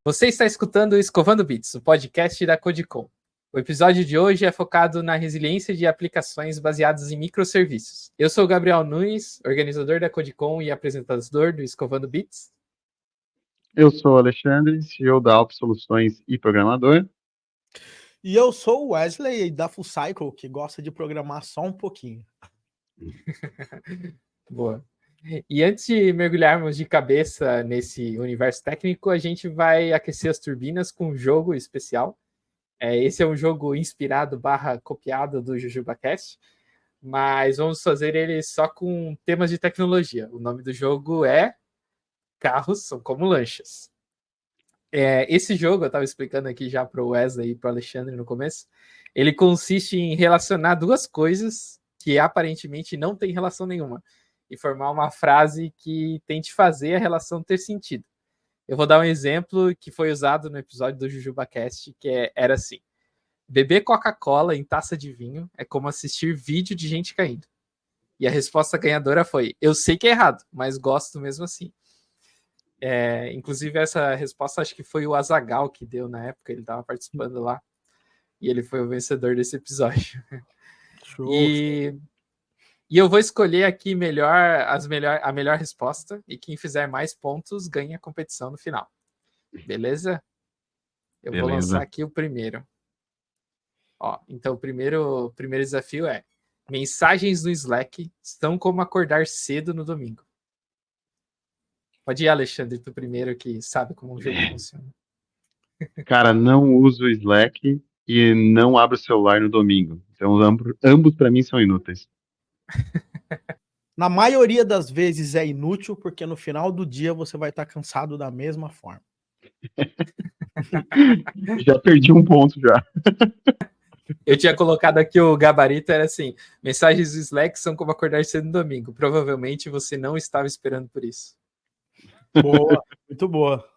Você está escutando o Escovando Bits, o podcast da Codecom. O episódio de hoje é focado na resiliência de aplicações baseadas em microserviços. Eu sou o Gabriel Nunes, organizador da Codecom e apresentador do Escovando Bits. Eu sou o Alexandre, CEO da Alp Soluções e programador. E eu sou o Wesley, da Full Cycle, que gosta de programar só um pouquinho. Boa. E antes de mergulharmos de cabeça nesse universo técnico, a gente vai aquecer as turbinas com um jogo especial. Esse é um jogo inspirado / copiado do JujubaCast, mas vamos fazer ele só com temas de tecnologia. O nome do jogo é Carros São Como Lanchas. Esse jogo, eu estava explicando aqui já para o Wesley e para o Alexandre no começo, ele consiste em relacionar duas coisas que aparentemente não têm relação nenhuma e formar uma frase que tente fazer a relação ter sentido. Eu vou dar um exemplo que foi usado no episódio do JujubaCast, que era assim: beber Coca-Cola em taça de vinho é como assistir vídeo de gente caindo. E a resposta ganhadora foi: eu sei que é errado, mas gosto mesmo assim. Inclusive, essa resposta acho que foi o Azaghal que deu na época, ele estava participando lá, e ele foi o vencedor desse episódio. Show. E eu vou escolher aqui a melhor resposta, e quem fizer mais pontos ganha a competição no final. Beleza? Vou lançar aqui o primeiro. Então, o primeiro desafio é: mensagens no Slack são como acordar cedo no domingo. Pode ir, Alexandre, tu primeiro, que sabe como o jogo funciona. Cara, não uso o Slack e não abro o celular no domingo. Então, ambos para mim são inúteis. Na maioria das vezes é inútil, porque no final do dia você vai estar cansado da mesma forma. Já perdi um ponto já. Eu tinha colocado aqui o gabarito, era assim: mensagens do Slack são como acordar cedo no domingo. Provavelmente você não estava esperando por isso. Boa, muito boa.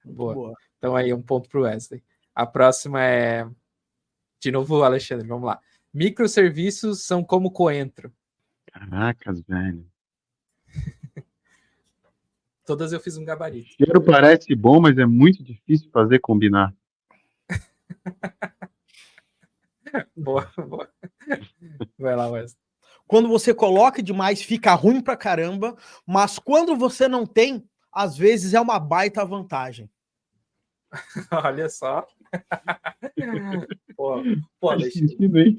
Boa. Então aí, um ponto para o Wesley. A próxima é, de novo, Alexandre, vamos lá. Microserviços são como coentro. Caracas, velho. Todas eu fiz um gabarito. O cheiro parece bom, mas é muito difícil fazer combinar. Boa. Vai lá, Wesley. Quando você coloca demais, fica ruim pra caramba, mas quando você não tem, às vezes é uma baita vantagem. Olha só. Pô, Alexandre.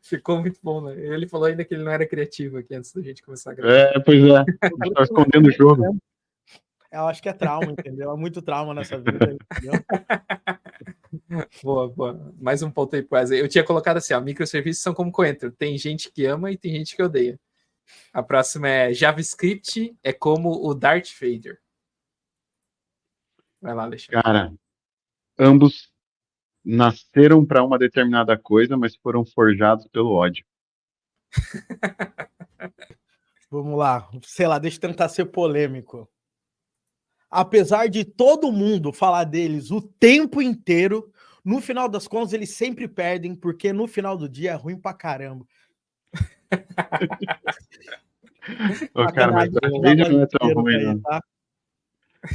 Ficou muito bom, né? Ele falou ainda que ele não era criativo aqui antes da gente começar a gravar. Pois é. Eu tava escondendo o jogo. Eu acho que é trauma, entendeu? É muito trauma nessa vida, entendeu? Boa. Mais um ponto aí pro Wesley. Eu tinha colocado assim: microserviços são como coentro. Tem gente que ama e tem gente que odeia. A próxima é: JavaScript é como o Darth Vader. Vai lá, Alexandre. Cara, ambos nasceram para uma determinada coisa, mas foram forjados pelo ódio. Vamos lá. Sei lá, deixa eu tentar ser polêmico. Apesar de todo mundo falar deles o tempo inteiro, no final das contas eles sempre perdem, porque no final do dia é ruim pra caramba. Cara, mas Darth Vader não é tão ruim, aí, não. tá?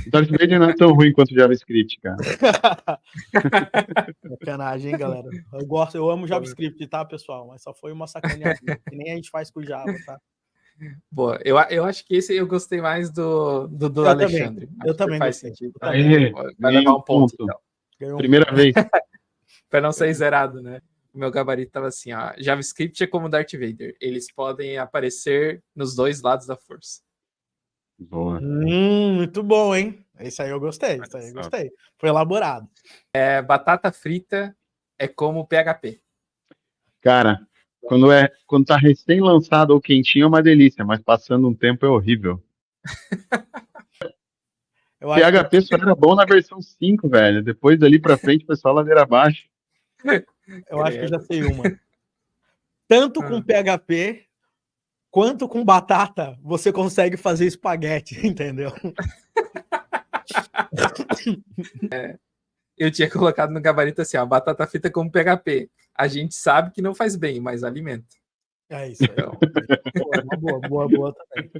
Darth Vader não é tão ruim quanto o JavaScript, cara. Sacanagem, hein, galera? Eu amo JavaScript, tá, pessoal? Mas só foi uma sacaneadinha, que nem a gente faz com o Java, tá? Boa, eu acho que esse eu gostei mais do Alexandre. Eu também faz gostei. sentido. Vai levar um ponto. Então. Primeira vez. Para não ser zerado, né? O meu gabarito tava assim: JavaScript é como Darth Vader. Eles podem aparecer nos dois lados da força. Boa. Muito bom, hein? Isso aí eu gostei. Foi elaborado. Batata frita é como PHP. Cara, quando tá recém-lançado ou quentinho é uma delícia, mas passando um tempo é horrível. PHP só era bom na versão 5, velho. Depois dali pra frente, o pessoal ladeira abaixo. Eu acho que eu já sei uma. Tanto com PHP quanto com batata, você consegue fazer espaguete, entendeu? Eu tinha colocado no gabarito assim: batata frita como PHP. A gente sabe que não faz bem, mas alimenta. É isso aí. Então, Boa, boa também.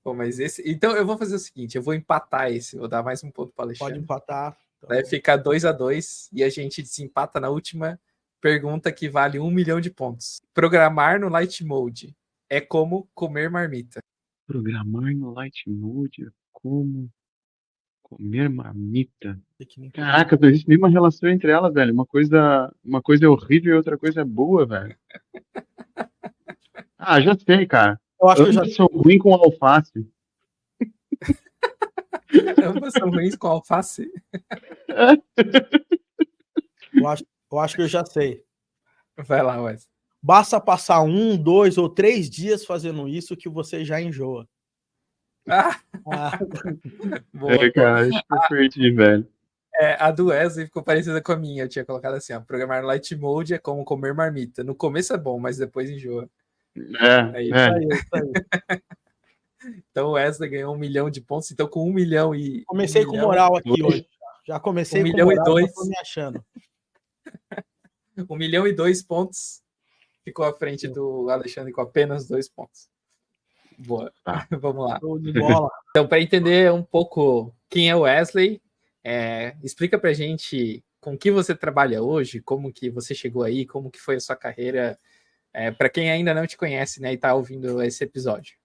bom, mas esse. Então eu vou fazer o seguinte: eu vou empatar esse, vou dar mais um ponto para o Pode Alexandre. empatar. Então, Vai ficar 2-2 e a gente desempata na última pergunta que vale 1 milhão de pontos. Programar no Light Mode é como comer marmita. Programar no Light Mode é como comer marmita. que nem Caraca, não existe nenhuma relação entre elas, velho. Uma coisa é horrível e outra coisa é boa, velho. Ah, já sei, cara. Eu acho que eu já Ambas são ruins com alface. Ambas são ruins com alface. eu acho que eu já sei. Vai lá, Wes. Basta passar 1, 2 ou 3 dias fazendo isso que você já enjoa. Ah, Ah, boa. Cara, acho que eu perdi, velho. A do Wesley ficou parecida com a minha. Eu tinha colocado assim: ó, programar no Light Mode é como comer marmita. No começo é bom, mas depois enjoa. Aí. isso aí. Então o Wesley ganhou 1 milhão de pontos. Então, com 1 milhão e. Comecei com moral aqui hoje. Já comecei 1 com milhão e moral, já 2. tô me achando. 1 milhão e 2 pontos. Ficou à frente do Alexandre com apenas 2 pontos. Boa. Tá. Vamos lá. Show de bola. Então, para entender um pouco quem é o Wesley, explica pra gente com que você trabalha hoje, como que você chegou aí, como que foi a sua carreira, para quem ainda não te conhece, né, e tá ouvindo esse episódio.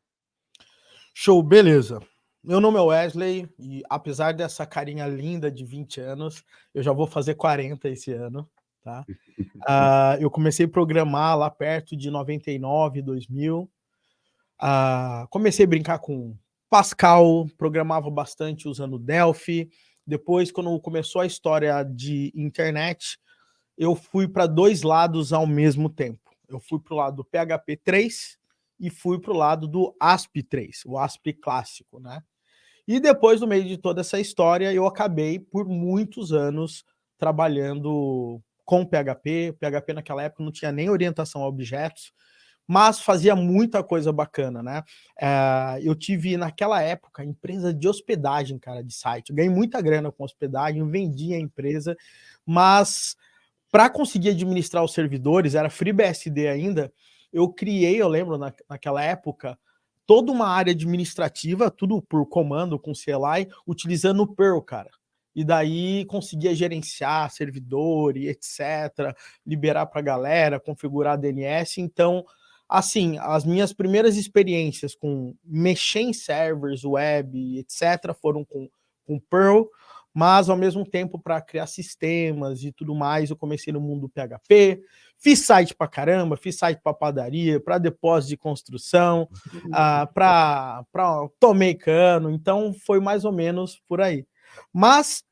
Show, beleza. Meu nome é Wesley e apesar dessa carinha linda de 20 anos, eu já vou fazer 40 esse ano, tá? Eu comecei a programar lá perto de 99, 2000. Comecei a brincar com Pascal, programava bastante usando Delphi. Depois, quando começou a história de internet, eu fui para 2 lados ao mesmo tempo. Eu fui para o lado do PHP 3 e fui para o lado do ASP3, o ASP clássico, né? E depois, no meio de toda essa história, eu acabei por muitos anos trabalhando com PHP. PHP naquela época não tinha nem orientação a objetos, mas fazia muita coisa bacana, né? Eu tive, naquela época, empresa de hospedagem, cara, de site. Eu ganhei muita grana com hospedagem, vendi a empresa, mas para conseguir administrar os servidores, era FreeBSD ainda, eu criei, eu lembro, naquela época, toda uma área administrativa, tudo por comando com CLI, utilizando o Perl, cara. E daí conseguia gerenciar servidor e etc., liberar para a galera, configurar DNS. Então, assim, as minhas primeiras experiências com mexer em servers, web, etc., foram com Perl, mas ao mesmo tempo para criar sistemas e tudo mais, eu comecei no mundo PHP, fiz site para caramba, fiz site para padaria, para depósito de construção, tomei cano, então foi mais ou menos por aí. Mas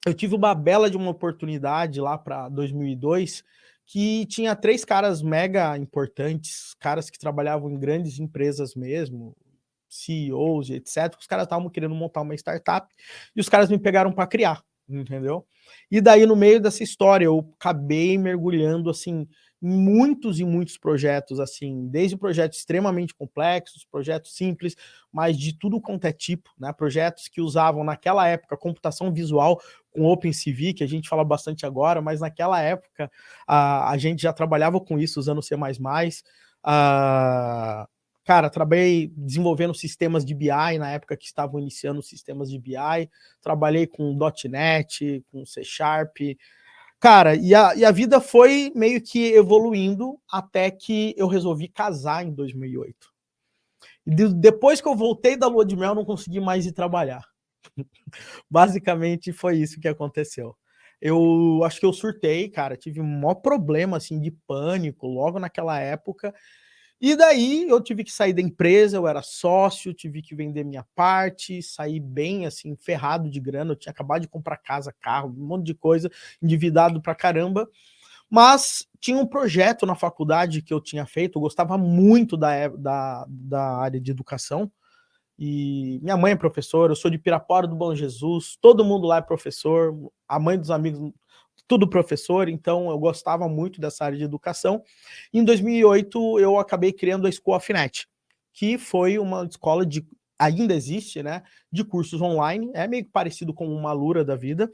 eu tive uma bela de uma oportunidade lá para 2002, que tinha 3 caras mega importantes, caras que trabalhavam em grandes empresas mesmo, CEOs, etc. Os caras estavam querendo montar uma startup e os caras me pegaram para criar, entendeu? E daí, no meio dessa história, eu acabei mergulhando, assim, em muitos e muitos projetos, assim, desde projetos extremamente complexos, projetos simples, mas de tudo quanto é tipo, né? Projetos que usavam, naquela época, computação visual com OpenCV, que a gente fala bastante agora, mas naquela época a gente já trabalhava com isso usando C++. Cara, trabalhei desenvolvendo sistemas de BI na época que estavam iniciando os sistemas de BI, trabalhei com .NET, com C#. Cara, e a vida foi meio que evoluindo até que eu resolvi casar em 2008. E depois que eu voltei da lua de mel, eu não consegui mais ir trabalhar. Basicamente foi isso que aconteceu. Eu acho que eu surtei, cara, tive um maior problema, assim, de pânico logo naquela época. E daí eu tive que sair da empresa, eu era sócio, tive que vender minha parte, saí bem, assim, ferrado de grana, eu tinha acabado de comprar casa, carro, um monte de coisa, endividado pra caramba, mas tinha um projeto na faculdade que eu tinha feito, eu gostava muito da área de educação, e minha mãe é professora, eu sou de Pirapora do Bom Jesus, todo mundo lá é professor, a mãe dos amigos, tudo professor, então eu gostava muito dessa área de educação. Em 2008 eu acabei criando a School of Net, que foi uma escola ainda existe, né, de cursos online, é meio parecido com uma Alura da vida,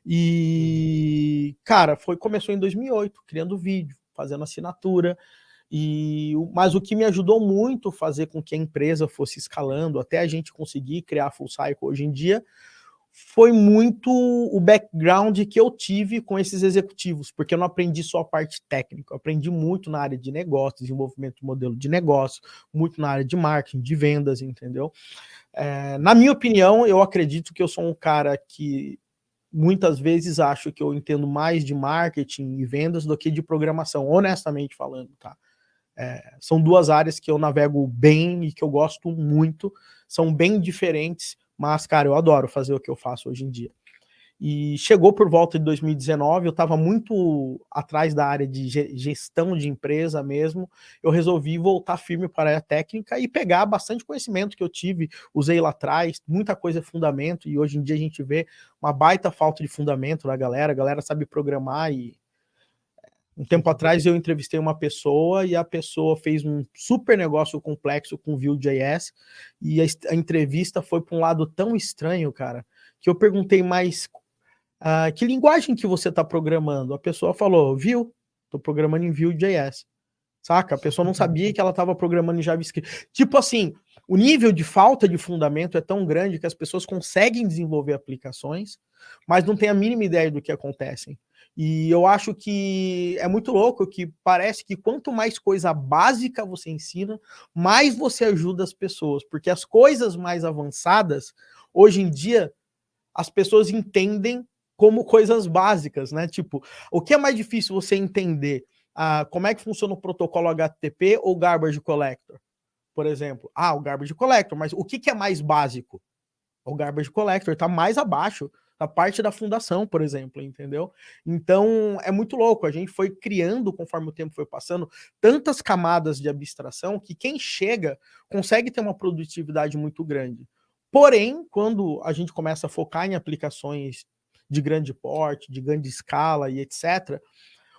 e, cara, começou em 2008, criando vídeo, fazendo assinatura, Mas o que me ajudou muito a fazer com que a empresa fosse escalando, até a gente conseguir criar a Full Cycle hoje em dia, foi muito o background que eu tive com esses executivos, porque eu não aprendi só a parte técnica, eu aprendi muito na área de negócio, desenvolvimento de modelo de negócio, muito na área de marketing, de vendas, entendeu? Na minha opinião, eu acredito que eu sou um cara que muitas vezes acho que eu entendo mais de marketing e vendas do que de programação, honestamente falando, tá? São duas áreas que eu navego bem e que eu gosto muito, são bem diferentes, mas, cara, eu adoro fazer o que eu faço hoje em dia. E chegou por volta de 2019, eu estava muito atrás da área de gestão de empresa mesmo, eu resolvi voltar firme para a área técnica e pegar bastante conhecimento que eu tive, usei lá atrás, muita coisa é fundamento, e hoje em dia a gente vê uma baita falta de fundamento da galera, a galera sabe programar e um tempo atrás eu entrevistei uma pessoa e a pessoa fez um super negócio complexo com Vue.js e a entrevista foi para um lado tão estranho, cara, que eu perguntei mais que linguagem que você está programando? A pessoa falou, Vue, estou programando em Vue.js. Saca? A pessoa não sabia que ela estava programando em JavaScript. Tipo assim, o nível de falta de fundamento é tão grande que as pessoas conseguem desenvolver aplicações, mas não têm a mínima ideia do que acontece. E eu acho que é muito louco que parece que quanto mais coisa básica você ensina, mais você ajuda as pessoas, porque as coisas mais avançadas, hoje em dia, as pessoas entendem como coisas básicas, né? Tipo, o que é mais difícil você entender? Como é que funciona o protocolo HTTP ou Garbage Collector, por exemplo? O Garbage Collector, mas o que é mais básico? O Garbage Collector está mais abaixo da parte da fundação, por exemplo, entendeu? Então, é muito louco. A gente foi criando, conforme o tempo foi passando, tantas camadas de abstração que quem chega consegue ter uma produtividade muito grande. Porém, quando a gente começa a focar em aplicações de grande porte, de grande escala e etc.,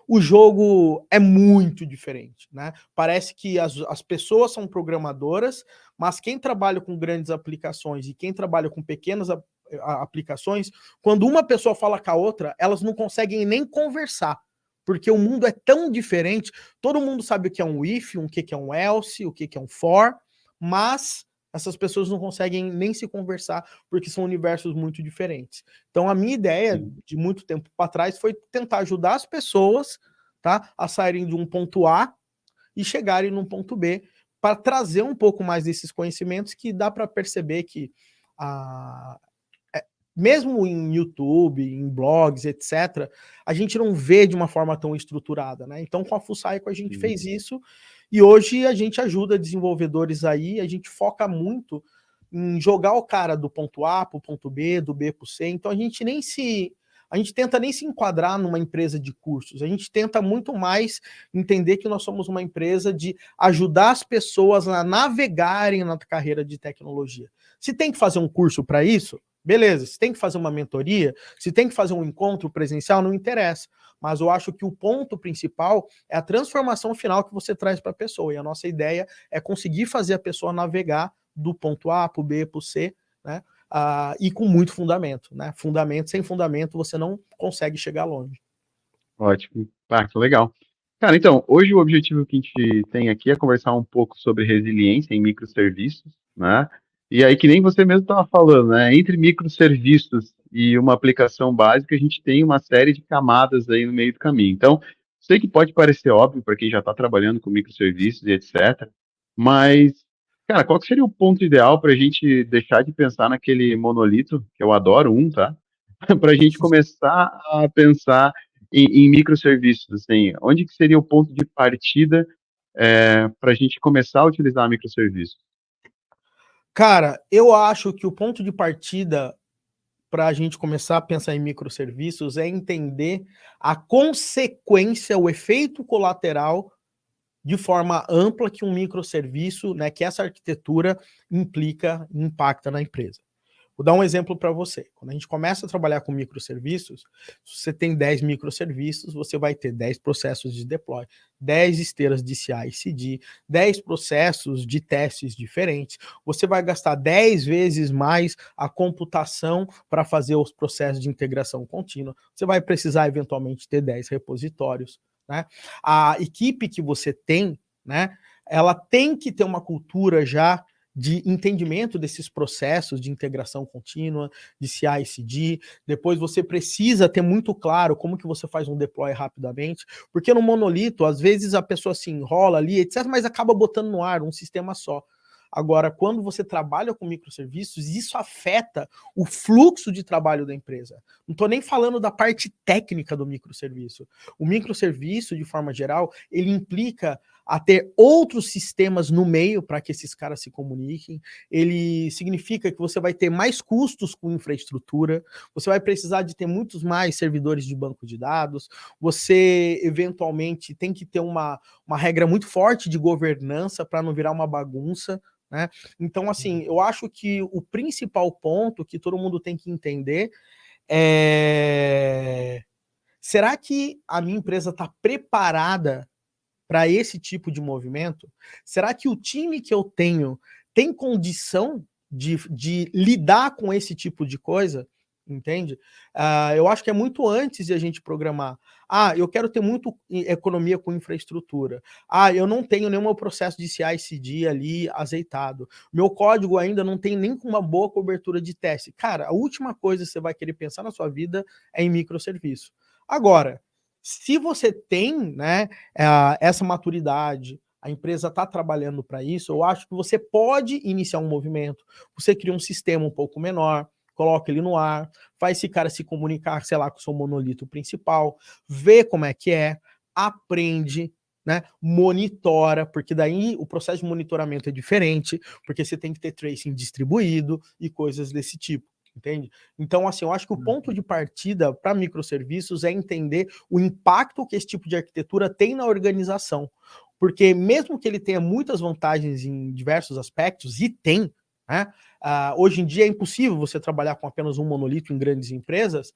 o jogo é muito diferente, né? Parece que as pessoas são programadoras, mas quem trabalha com grandes aplicações e quem trabalha com pequenas aplicações, quando uma pessoa fala com a outra, elas não conseguem nem conversar, porque o mundo é tão diferente, todo mundo sabe o que é um if, o que é um else, o que é um for, mas essas pessoas não conseguem nem se conversar, porque são universos muito diferentes. Então, a minha ideia, de muito tempo para trás, foi tentar ajudar as pessoas, tá, a saírem de um ponto A e chegarem num ponto B, para trazer um pouco mais desses conhecimentos que dá para perceber que, mesmo em YouTube, em blogs, etc., a gente não vê de uma forma tão estruturada, né? Então, com a Full Cycle, a gente fez isso, e hoje a gente ajuda desenvolvedores aí, a gente foca muito em jogar o cara do ponto A para o ponto B, do B para o C, então a gente tenta nem se enquadrar numa empresa de cursos, a gente tenta muito mais entender que nós somos uma empresa de ajudar as pessoas a navegarem na carreira de tecnologia. Se tem que fazer um curso para isso, beleza, se tem que fazer uma mentoria, se tem que fazer um encontro presencial, não interessa. Mas eu acho que o ponto principal é a transformação final que você traz para a pessoa. E a nossa ideia é conseguir fazer a pessoa navegar do ponto A para o B para o C, né? E com muito fundamento, né? Sem fundamento você não consegue chegar longe. Ótimo. Que legal. Cara, então, hoje o objetivo que a gente tem aqui é conversar um pouco sobre resiliência em microserviços, né? E aí, que nem você mesmo estava falando, né? Entre microserviços e uma aplicação básica, a gente tem uma série de camadas aí no meio do caminho. Então, sei que pode parecer óbvio para quem já está trabalhando com microserviços e etc., mas, cara, qual que seria o ponto ideal para a gente deixar de pensar naquele monolito, que eu adoro tá? Para a gente começar a pensar em microserviços, assim, onde que seria o ponto de partida para a gente começar a utilizar microserviços? Cara, eu acho que o ponto de partida para a gente começar a pensar em microserviços é entender a consequência, o efeito colateral de forma ampla que um microserviço, né, que essa arquitetura implica e impacta na empresa. Vou dar um exemplo para você. Quando a gente começa a trabalhar com microserviços, se você tem 10 microserviços, você vai ter 10 processos de deploy, 10 esteiras de CI e CD, 10 processos de testes diferentes. Você vai gastar 10 vezes mais a computação para fazer os processos de integração contínua. Você vai precisar, eventualmente, ter 10 repositórios, né? A equipe que você tem né? Ela tem que ter uma cultura já de entendimento desses processos de integração contínua, de CI/CD. Depois você precisa ter muito claro como que você faz um deploy rapidamente, porque no monolito, às vezes a pessoa se enrola ali, etc., mas acaba botando no ar um sistema só. Agora, quando você trabalha com microserviços, isso afeta o fluxo de trabalho da empresa. Não estou nem falando da parte técnica do microserviço. O microserviço, de forma geral, ele implica a ter outros sistemas no meio para que esses caras se comuniquem. Ele significa que você vai ter mais custos com infraestrutura, você vai precisar de ter muitos mais servidores de banco de dados, você eventualmente tem que ter uma regra muito forte de governança para não virar uma bagunça, né? Então, assim, eu acho que o principal ponto que todo mundo tem que entender é: será que a minha empresa está preparada para esse tipo de movimento? Será que o time que eu tenho tem condição de lidar com esse tipo de coisa? Entende? Eu acho que é muito antes de a gente programar. Eu quero ter muito economia com infraestrutura. Eu não tenho nenhum processo de CI/CD ali azeitado. Meu código ainda não tem nem uma boa cobertura de teste. Cara, a última coisa que você vai querer pensar na sua vida é em microserviço. Agora, se você tem, né, essa maturidade, a empresa está trabalhando para isso, eu acho que você pode iniciar um movimento. Você cria um sistema um pouco menor, coloca ele no ar, faz esse cara se comunicar, sei lá, com o seu monolito principal, vê como é que é, aprende, né, monitora, porque daí o processo de monitoramento é diferente, porque você tem que ter tracing distribuído e coisas desse tipo. Entende? Então, assim, eu acho que o ponto de partida para microserviços é entender o impacto que esse tipo de arquitetura tem na organização. Porque mesmo que ele tenha muitas vantagens em diversos aspectos, e tem, né? Hoje em dia é impossível você trabalhar com apenas um monolito em grandes empresas.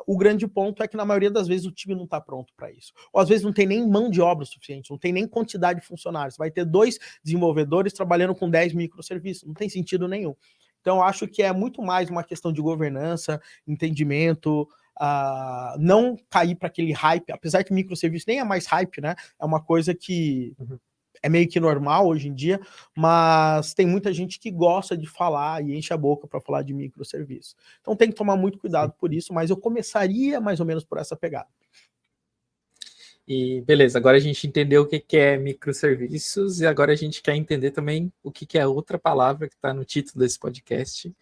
O grande ponto é que na maioria das vezes o time não está pronto para isso. Ou às vezes não tem nem mão de obra suficiente, não tem nem quantidade de funcionários. Vai ter 2 desenvolvedores trabalhando com 10 microserviços. Não tem sentido nenhum. Então, eu acho que é muito mais uma questão de governança, entendimento, não cair para aquele hype, apesar que microserviço nem é mais hype, né? É uma coisa que é meio que normal hoje em dia, mas tem muita gente que gosta de falar e enche a boca para falar de microserviço. Então tem que tomar muito cuidado por isso, mas eu começaria mais ou menos por essa pegada. E beleza, agora a gente entendeu o que é microserviços e agora a gente quer entender também o que é outra palavra que está no título desse podcast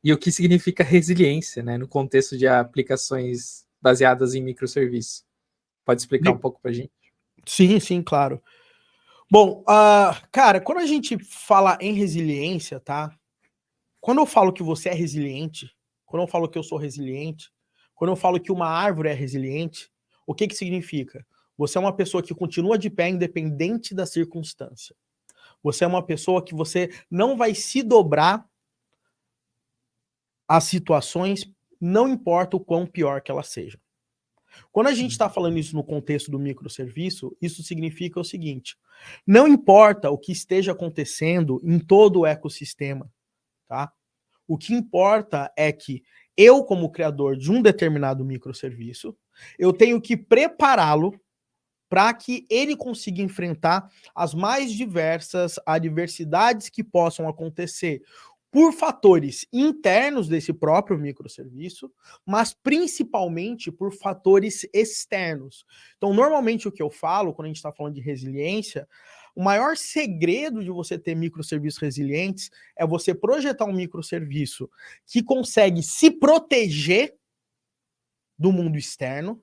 e o que significa resiliência, né, no contexto de aplicações baseadas em microserviços. Pode explicar um pouco para a gente? Sim, claro. Bom, cara, quando a gente fala em resiliência, tá? Quando eu falo que você é resiliente, quando eu falo que eu sou resiliente, quando eu falo que uma árvore é resiliente, o que significa? Você é uma pessoa que continua de pé independente da circunstância. Você é uma pessoa que você não vai se dobrar às situações, não importa o quão pior que elas sejam. Quando a gente está falando isso no contexto do microserviço, isso significa o seguinte: não importa o que esteja acontecendo em todo o ecossistema, tá? O que importa é que eu, como criador de um determinado microserviço, eu tenho que prepará-lo para que ele consiga enfrentar as mais diversas adversidades que possam acontecer por fatores internos desse próprio microserviço, mas principalmente por fatores externos. Então, normalmente o que eu falo, quando a gente está falando de resiliência, o maior segredo de você ter microserviços resilientes é você projetar um microserviço que consegue se proteger do mundo externo,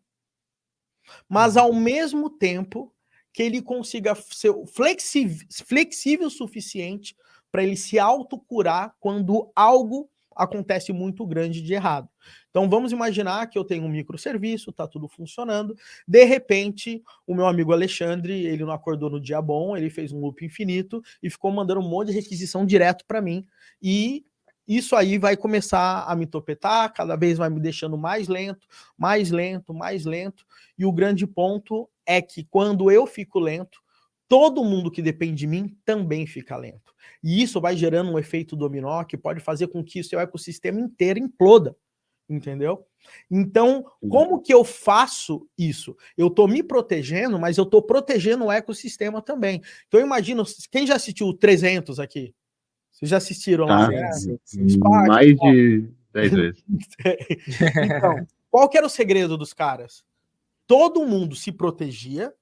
mas ao mesmo tempo que ele consiga ser flexível o suficiente para ele se autocurar quando algo acontece muito grande de errado. Então vamos imaginar que eu tenho um microserviço, tá tudo funcionando, de repente o meu amigo Alexandre, ele não acordou no dia bom, ele fez um loop infinito e ficou mandando um monte de requisição direto para mim, e isso aí vai começar a me topetar, cada vez vai me deixando mais lento, e o grande ponto é que quando eu fico lento, todo mundo que depende de mim também fica lento. E isso vai gerando um efeito dominó que pode fazer com que o seu ecossistema inteiro imploda. entendeu? Então, como que eu faço isso? Eu estou me protegendo, mas eu estou protegendo o ecossistema também. Então, eu imagino, quem já assistiu o 300 aqui? Vocês já assistiram lá, né? Spark, mais de 10 vezes. Então, qual que era o segredo dos caras? Todo mundo se protegia,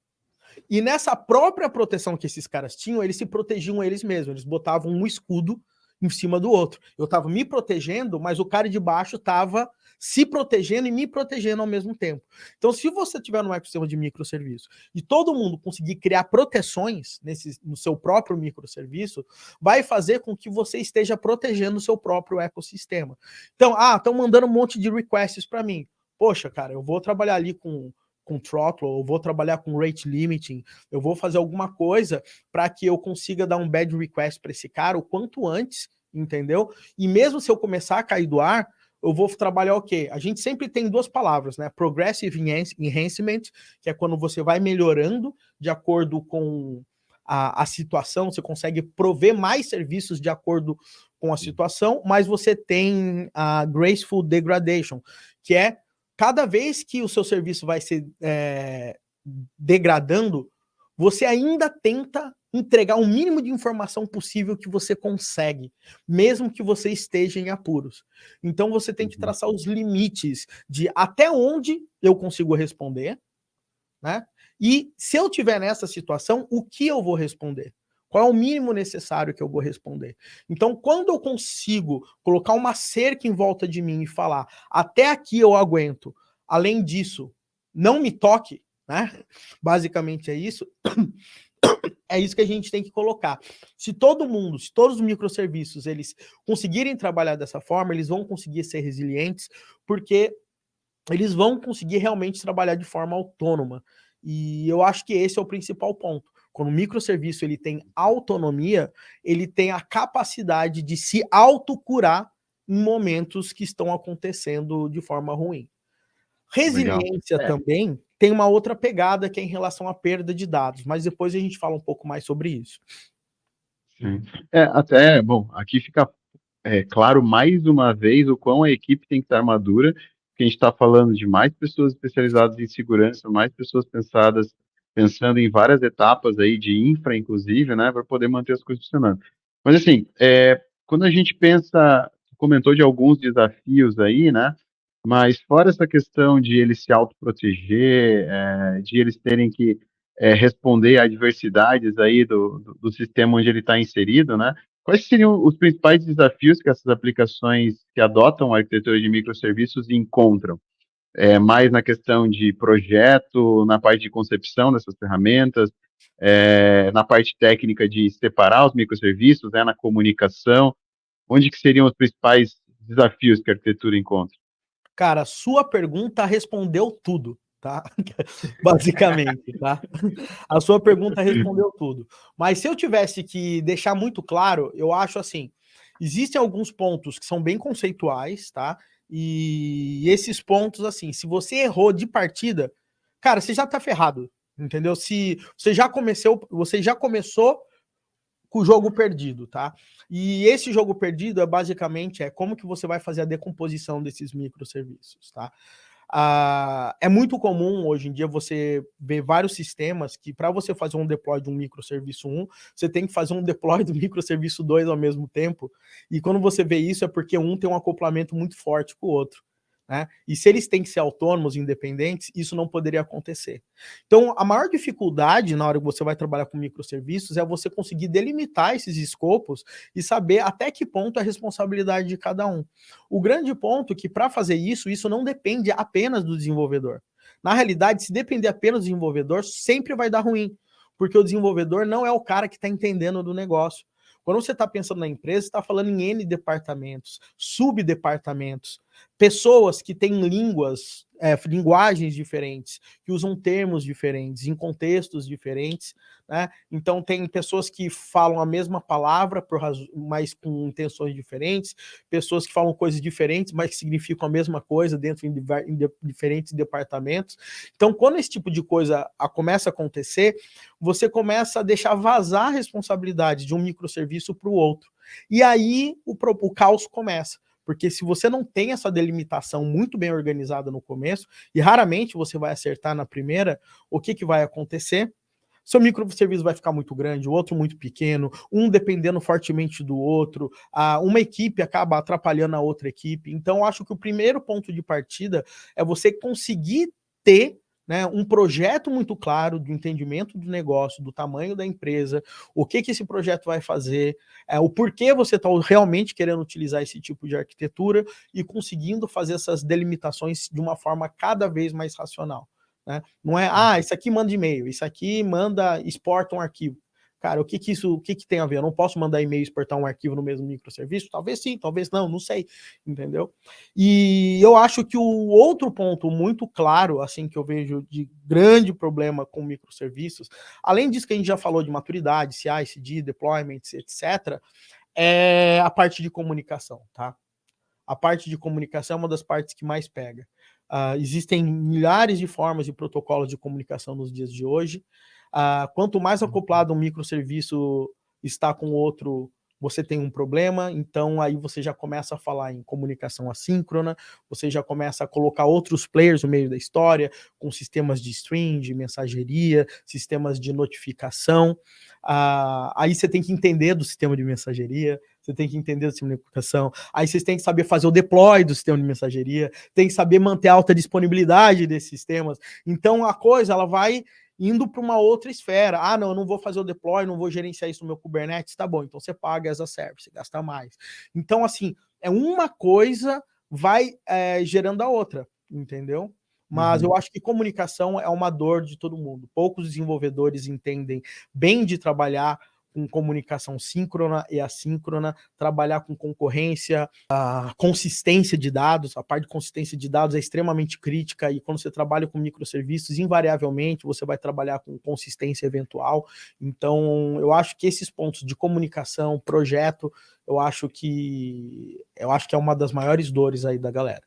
e nessa própria proteção que esses caras tinham, eles se protegiam eles mesmos, eles botavam um escudo em cima do outro. Eu estava me protegendo, mas o cara de baixo estava se protegendo e me protegendo ao mesmo tempo. Então, se você tiver um ecossistema de microserviço e todo mundo conseguir criar proteções no seu próprio microserviço, vai fazer com que você esteja protegendo o seu próprio ecossistema. Então, estão mandando um monte de requests para mim. Poxa, cara, eu vou trabalhar ali com throttle, eu vou trabalhar com rate limiting, eu vou fazer alguma coisa para que eu consiga dar um bad request para esse cara o quanto antes, entendeu? E mesmo se eu começar a cair do ar, eu vou trabalhar o quê? A gente sempre tem duas palavras, né? Progressive enhancement, que é quando você vai melhorando de acordo com a situação, você consegue prover mais serviços de acordo com a situação, mas você tem a graceful degradation, que é cada vez que o seu serviço vai se degradando, você ainda tenta entregar o mínimo de informação possível que você consegue, mesmo que você esteja em apuros. Então você tem que traçar os limites de até onde eu consigo responder, né? E se eu tiver nessa situação, o que eu vou responder? Qual é o mínimo necessário que eu vou responder? Então, quando eu consigo colocar uma cerca em volta de mim e falar, até aqui eu aguento, além disso, não me toque, né? Basicamente é isso. É isso que a gente tem que colocar. Se todo mundo, se todos os microserviços, eles conseguirem trabalhar dessa forma, eles vão conseguir ser resilientes, porque eles vão conseguir realmente trabalhar de forma autônoma. E eu acho que esse é o principal ponto. Quando o microserviço ele tem autonomia, ele tem a capacidade de se autocurar em momentos que estão acontecendo de forma ruim. Resiliência também tem uma outra pegada que é em relação à perda de dados, mas depois a gente fala um pouco mais sobre isso. Sim. Até, bom, aqui fica claro mais uma vez o quão a equipe tem que estar madura, porque a gente está falando de mais pessoas especializadas em segurança, mais pessoas pensando em várias etapas aí de infra, inclusive, né, para poder manter as coisas funcionando. Mas assim, quando a gente pensa, comentou de alguns desafios aí, né, mas fora essa questão de eles se autoproteger, de eles terem que responder a adversidades aí do sistema onde ele está inserido, né, quais seriam os principais desafios que essas aplicações que adotam a arquitetura de microserviços encontram? Mais na questão de projeto, na parte de concepção dessas ferramentas, na parte técnica de separar os microserviços, na comunicação, onde que seriam os principais desafios que a arquitetura encontra? Cara, sua pergunta respondeu tudo, tá? Basicamente, tá? A sua pergunta respondeu tudo. Mas se eu tivesse que deixar muito claro, eu acho assim, existem alguns pontos que são bem conceituais, tá? E esses pontos, assim, se você errou de partida, cara, você já tá ferrado, entendeu? Se você já começou com o jogo perdido, tá? E esse jogo perdido basicamente como que você vai fazer a decomposição desses microserviços, tá? É muito comum hoje em dia você ver vários sistemas que para você fazer um deploy de um microserviço 1, você tem que fazer um deploy do microserviço 2 ao mesmo tempo, e quando você vê isso é porque um tem um acoplamento muito forte com o outro, né? E se eles têm que ser autônomos, independentes, isso não poderia acontecer. Então, a maior dificuldade na hora que você vai trabalhar com microserviços é você conseguir delimitar esses escopos e saber até que ponto é a responsabilidade de cada um. O grande ponto é que para fazer isso não depende apenas do desenvolvedor. Na realidade, se depender apenas do desenvolvedor, sempre vai dar ruim, porque o desenvolvedor não é o cara que está entendendo do negócio. Quando você está pensando na empresa, você está falando em N departamentos, subdepartamentos, pessoas que têm linguagens diferentes, que usam termos diferentes, em contextos diferentes, né? Então tem pessoas que falam a mesma palavra, mas com intenções diferentes, pessoas que falam coisas diferentes, mas que significam a mesma coisa dentro de diferentes departamentos. Então, quando esse tipo de coisa começa a acontecer, você começa a deixar vazar a responsabilidade de um microserviço para o outro. E aí o caos começa. Porque se você não tem essa delimitação muito bem organizada no começo, e raramente você vai acertar na primeira, o que vai acontecer? Seu microserviço vai ficar muito grande, o outro muito pequeno, um dependendo fortemente do outro, uma equipe acaba atrapalhando a outra equipe. Então, eu acho que o primeiro ponto de partida é você conseguir ter, né, um projeto muito claro do entendimento do negócio, do tamanho da empresa, o que esse projeto vai fazer, o porquê você está realmente querendo utilizar esse tipo de arquitetura e conseguindo fazer essas delimitações de uma forma cada vez mais racional. Né? Não é, isso aqui manda e-mail, isso aqui exporta um arquivo. Cara, o que tem a ver? Eu não posso mandar e-mail e exportar um arquivo no mesmo microserviço? Talvez sim, talvez não sei, entendeu? E eu acho que o outro ponto muito claro, assim, que eu vejo de grande problema com microserviços, além disso que a gente já falou de maturidade, CI, CD, deployments, etc., é a parte de comunicação, tá? A parte de comunicação é uma das partes que mais pega. Existem milhares de formas e protocolos de comunicação nos dias de hoje. Quanto mais acoplado um microserviço está com o outro, você tem um problema, então aí você já começa a falar em comunicação assíncrona, você já começa a colocar outros players no meio da história, com sistemas de stream, de mensageria, sistemas de notificação. Aí você tem que entender do sistema de mensageria, você tem que entender do sistema de comunicação, aí vocês têm que saber fazer o deploy do sistema de mensageria, tem que saber manter a alta disponibilidade desses sistemas. Então a coisa ela vai indo para uma outra esfera. Não, eu não vou fazer o deploy, não vou gerenciar isso no meu Kubernetes, tá bom, então você paga as a service, gasta mais. Então, assim, uma coisa vai gerando a outra, entendeu? Mas eu acho que comunicação é uma dor de todo mundo. Poucos desenvolvedores entendem bem de trabalhar com comunicação síncrona e assíncrona, trabalhar com concorrência, a consistência de dados, a parte de consistência de dados é extremamente crítica, e quando você trabalha com microserviços, invariavelmente você vai trabalhar com consistência eventual. Então, eu acho que esses pontos de comunicação, projeto, eu acho que é uma das maiores dores aí da galera.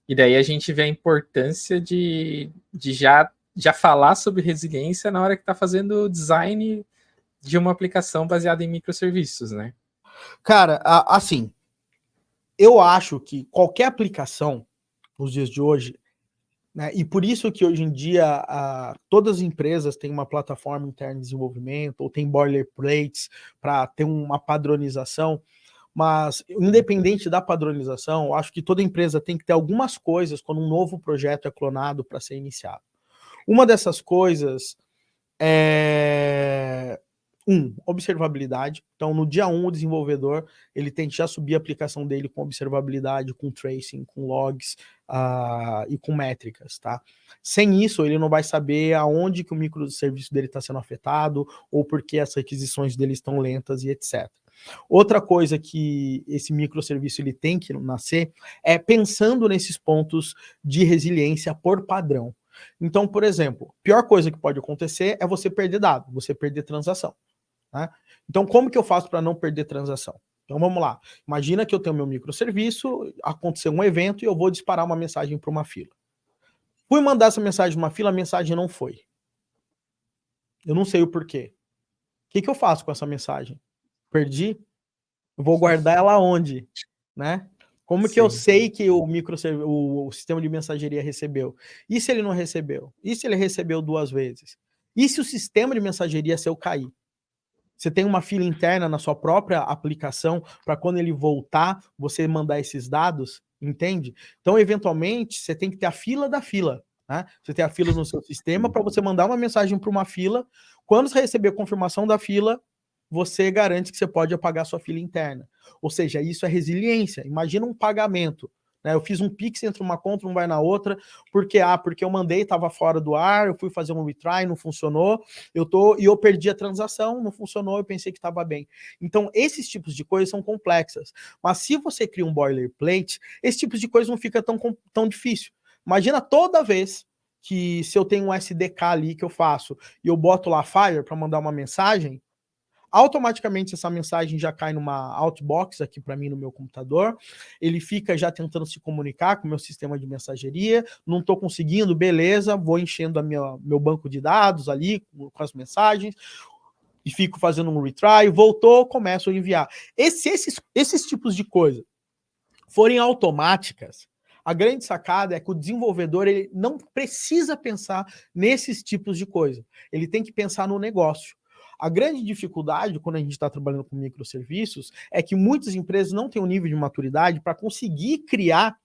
E daí a gente vê a importância de já falar sobre resiliência na hora que está fazendo o design de uma aplicação baseada em microserviços, né? Cara, assim, eu acho que qualquer aplicação nos dias de hoje, né, e por isso que hoje em dia todas as empresas têm uma plataforma interna de desenvolvimento, ou tem boilerplates para ter uma padronização, mas independente da padronização, eu acho que toda empresa tem que ter algumas coisas quando um novo projeto é clonado para ser iniciado. Uma dessas coisas é observabilidade. Então, no dia 1, o desenvolvedor ele tem que já subir a aplicação dele com observabilidade, com tracing, com logs e com métricas, tá? Sem isso, ele não vai saber aonde que o microserviço dele está sendo afetado ou por que as requisições dele estão lentas e etc. Outra coisa que esse microserviço ele tem que nascer é pensando nesses pontos de resiliência por padrão. Então, por exemplo, a pior coisa que pode acontecer é você perder dado, você perder transação. Né? Então, como que eu faço para não perder transação? Então, vamos lá. Imagina que eu tenho meu microserviço, aconteceu um evento e eu vou disparar uma mensagem para uma fila. Fui mandar essa mensagem para uma fila, a mensagem não foi. Eu não sei o porquê. O que eu faço com essa mensagem? Perdi? Eu vou guardar ela onde? Né? Como que eu sei que o sistema de mensageria recebeu? E se ele não recebeu? E se ele recebeu 2 vezes? E se o sistema de mensageria seu cair? Você tem uma fila interna na sua própria aplicação para quando ele voltar, você mandar esses dados, entende? Então, eventualmente, você tem que ter a fila da fila. Né? Você tem a fila no seu sistema para você mandar uma mensagem para uma fila. Quando você receber a confirmação da fila, você garante que você pode apagar sua fila interna. Ou seja, isso é resiliência. Imagina um pagamento. Né? Eu fiz um Pix entre uma conta, não vai na outra, porque eu mandei, estava fora do ar, eu fui fazer um retry, não funcionou, e eu perdi a transação, não funcionou, eu pensei que estava bem. Então, esses tipos de coisas são complexas. Mas se você cria um boilerplate, esse tipo de coisa não fica tão difícil. Imagina toda vez que se eu tenho um SDK ali que eu faço e eu boto lá Fire para mandar uma mensagem, automaticamente essa mensagem já cai numa outbox aqui para mim no meu computador, ele fica já tentando se comunicar com o meu sistema de mensageria, não estou conseguindo, beleza, vou enchendo meu banco de dados ali com as mensagens, e fico fazendo um retry, voltou, começo a enviar. Esses tipos de coisa forem automáticas, a grande sacada é que o desenvolvedor ele não precisa pensar nesses tipos de coisa. Ele tem que pensar no negócio. A grande dificuldade quando a gente está trabalhando com microserviços é que muitas empresas não têm um nível de maturidade para conseguir criar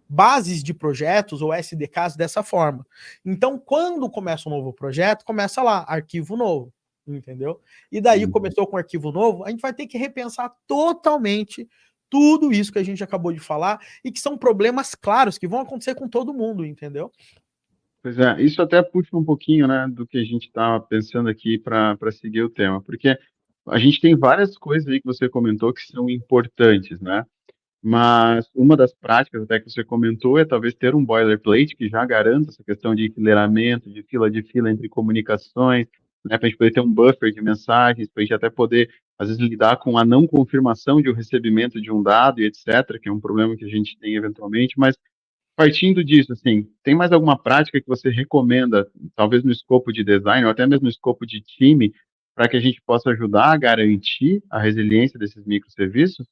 bases de projetos ou SDKs dessa forma. Então, quando começa um novo projeto, começa lá, arquivo novo, entendeu? E daí começou com arquivo novo, a gente vai ter que repensar totalmente tudo isso que a gente acabou de falar e que são problemas claros que vão acontecer com todo mundo, entendeu? Pois é, isso até puxa um pouquinho, né, do que a gente estava pensando aqui para seguir o tema, porque a gente tem várias coisas aí que você comentou que são importantes, né? Mas uma das práticas até que você comentou é talvez ter um boilerplate que já garanta essa questão de enfileiramento, de fila entre comunicações, né, para a gente poder ter um buffer de mensagens, para a gente até poder, às vezes, lidar com a não confirmação de um recebimento de um dado e etc., que é um problema que a gente tem eventualmente, mas partindo disso, assim, tem mais alguma prática que você recomenda, talvez no escopo de design ou até mesmo no escopo de time, para que a gente possa ajudar a garantir a resiliência desses microserviços?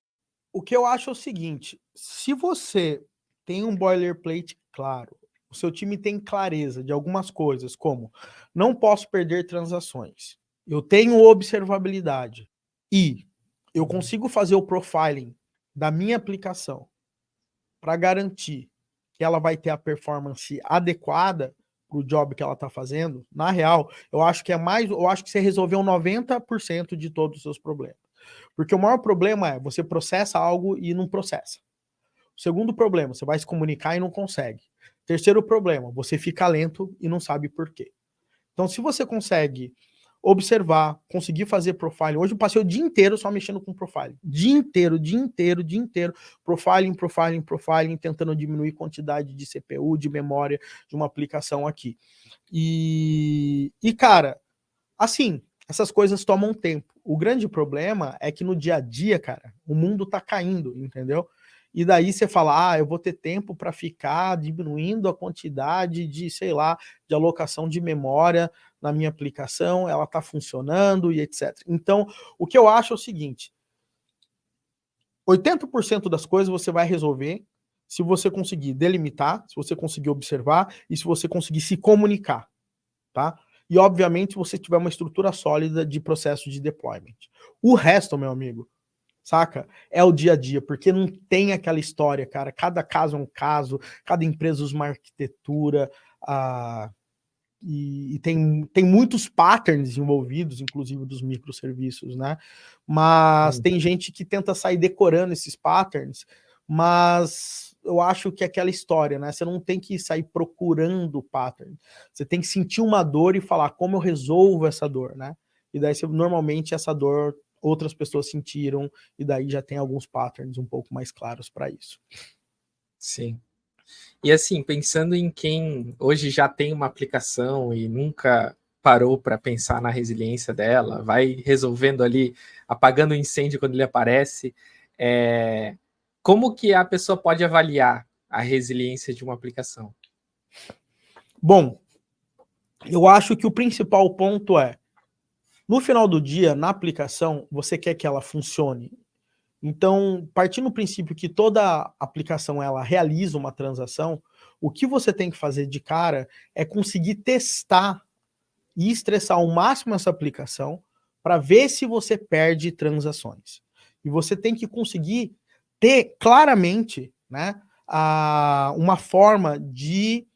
O que eu acho é o seguinte, se você tem um boilerplate claro, o seu time tem clareza de algumas coisas, como não posso perder transações, eu tenho observabilidade e eu consigo fazer o profiling da minha aplicação para garantir que ela vai ter a performance adequada para o job que ela está fazendo, na real, eu acho que você resolveu 90% de todos os seus problemas. Porque o maior problema é você processa algo e não processa. O segundo problema, você vai se comunicar e não consegue. Terceiro problema, você fica lento e não sabe por quê. Então, se você consegue observar, conseguir fazer profiling. Hoje eu passei o dia inteiro só mexendo com profiling. Dia inteiro. Profiling, tentando diminuir a quantidade de CPU, de memória de uma aplicação aqui. E cara, assim, essas coisas tomam tempo. O grande problema é que no dia a dia, cara, o mundo tá caindo, entendeu? E daí você fala, eu vou ter tempo para ficar diminuindo a quantidade de, sei lá, de alocação de memória na minha aplicação, ela tá funcionando e etc. Então, o que eu acho é o seguinte, 80% das coisas você vai resolver se você conseguir delimitar, se você conseguir observar e se você conseguir se comunicar, tá? E, obviamente, se você tiver uma estrutura sólida de processo de deployment. O resto, meu amigo, saca? É o dia a dia, porque não tem aquela história, cara. Cada caso é um caso, cada empresa usa uma arquitetura, e tem muitos patterns envolvidos, inclusive dos microserviços, né? Mas tem gente que tenta sair decorando esses patterns, mas eu acho que é aquela história, né? Você não tem que sair procurando pattern. Você tem que sentir uma dor e falar como eu resolvo essa dor, né? E daí, normalmente, essa dor outras pessoas sentiram, e daí já tem alguns patterns um pouco mais claros para isso. Sim. E assim, pensando em quem hoje já tem uma aplicação e nunca parou para pensar na resiliência dela, vai resolvendo ali, apagando o incêndio quando ele aparece, como que a pessoa pode avaliar a resiliência de uma aplicação? Bom, eu acho que o principal ponto é, no final do dia, na aplicação, você quer que ela funcione. Então, partindo do princípio que toda aplicação ela realiza uma transação, o que você tem que fazer de cara é conseguir testar e estressar ao máximo essa aplicação para ver se você perde transações. E você tem que conseguir ter claramente, né, uma forma de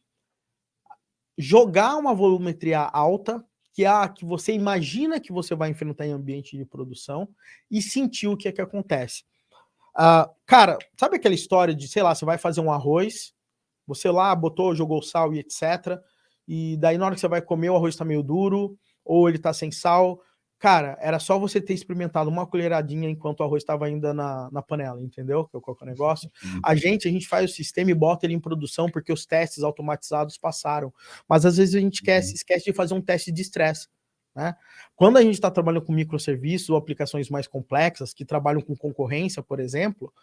jogar uma volumetria alta, que é a que você imagina que você vai enfrentar em ambiente de produção, e sentir o que é que acontece. Cara, sabe aquela história de, sei lá, você vai fazer um arroz, você lá botou, jogou sal e etc, e daí na hora que você vai comer o arroz tá meio duro, ou ele tá sem sal. Cara, era só você ter experimentado uma colheradinha enquanto o arroz estava ainda na panela, entendeu? Qual que é o negócio? A gente faz o sistema e bota ele em produção porque os testes automatizados passaram. Mas às vezes a gente esquece de fazer um teste de estresse, né? Quando a gente está trabalhando com microserviços ou aplicações mais complexas, que trabalham com concorrência, por exemplo,